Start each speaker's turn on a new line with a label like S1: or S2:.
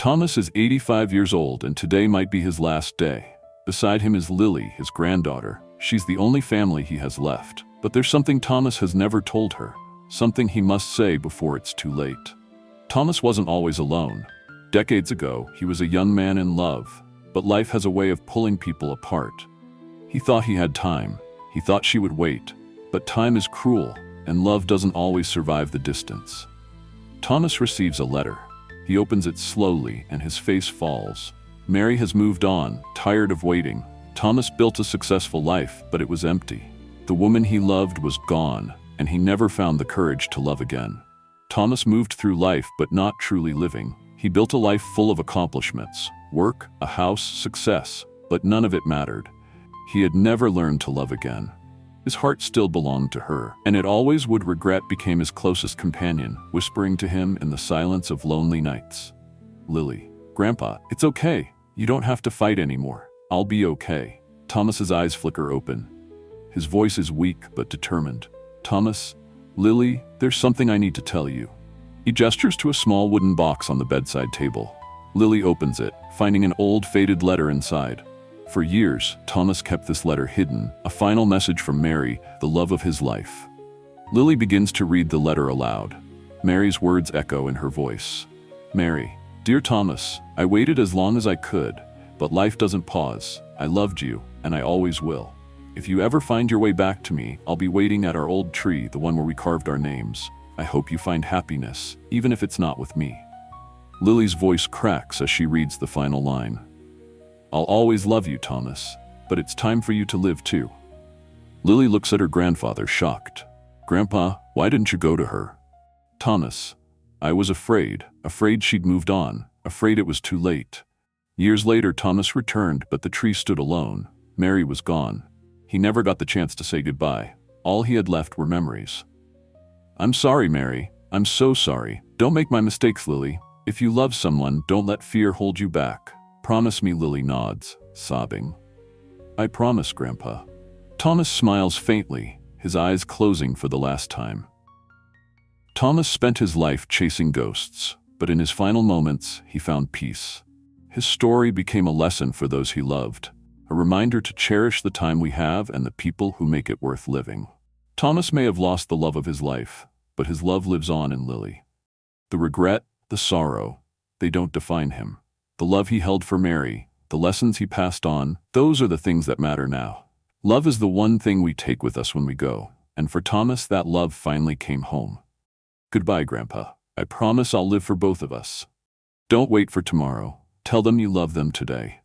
S1: Thomas is 85 years old and today might be his last day. Beside him is Lily, his granddaughter. She's the only family he has left. But there's something Thomas has never told her, something he must say before it's too late. Thomas wasn't always alone. Decades ago, he was a young man in love, but life has a way of pulling people apart. He thought he had time. He thought she would wait. But time is cruel, and love doesn't always survive the distance. Thomas receives a letter. He opens it slowly, and his face falls. Mary has moved on, tired of waiting. Thomas built a successful life, but it was empty. The woman he loved was gone, and he never found the courage to love again. Thomas moved through life, but not truly living. He built a life full of accomplishments, work, a house, success, but none of it mattered. He had never learned to love again. His heart still belonged to her, and it always would. Regret became his closest companion, whispering to him in the silence of lonely nights. Lily, Grandpa, it's okay. You don't have to fight anymore. I'll be okay. Thomas's eyes flicker open. His voice is weak but determined. Thomas, Lily, there's something I need to tell you. He gestures to a small wooden box on the bedside table. Lily opens it, finding an old faded letter inside. For years, Thomas kept this letter hidden, a final message from Mary, the love of his life. Lily begins to read the letter aloud. Mary's words echo in her voice. Mary, dear Thomas, I waited as long as I could, but life doesn't pause. I loved you, and I always will. If you ever find your way back to me, I'll be waiting at our old tree, the one where we carved our names. I hope you find happiness, even if it's not with me. Lily's voice cracks as she reads the final line. I'll always love you, Thomas, but it's time for you to live too. Lily looks at her grandfather, shocked. Grandpa, why didn't you go to her? Thomas, I was afraid she'd moved on, afraid it was too late. Years later, Thomas returned, but the tree stood alone. Mary was gone. He never got the chance to say goodbye. All he had left were memories. I'm sorry, Mary. I'm so sorry. Don't make my mistakes, Lily. If you love someone, don't let fear hold you back. Promise me, Lily nods, sobbing. I promise, Grandpa. Thomas smiles faintly, his eyes closing for the last time. Thomas spent his life chasing ghosts, but in his final moments, he found peace. His story became a lesson for those he loved, a reminder to cherish the time we have and the people who make it worth living. Thomas may have lost the love of his life, but his love lives on in Lily. The regret, the sorrow, they don't define him. The love he held for Mary, the lessons he passed on, those are the things that matter now. Love is the one thing we take with us when we go, and for Thomas, that love finally came home. Goodbye, Grandpa. I promise I'll live for both of us. Don't wait for tomorrow. Tell them you love them today.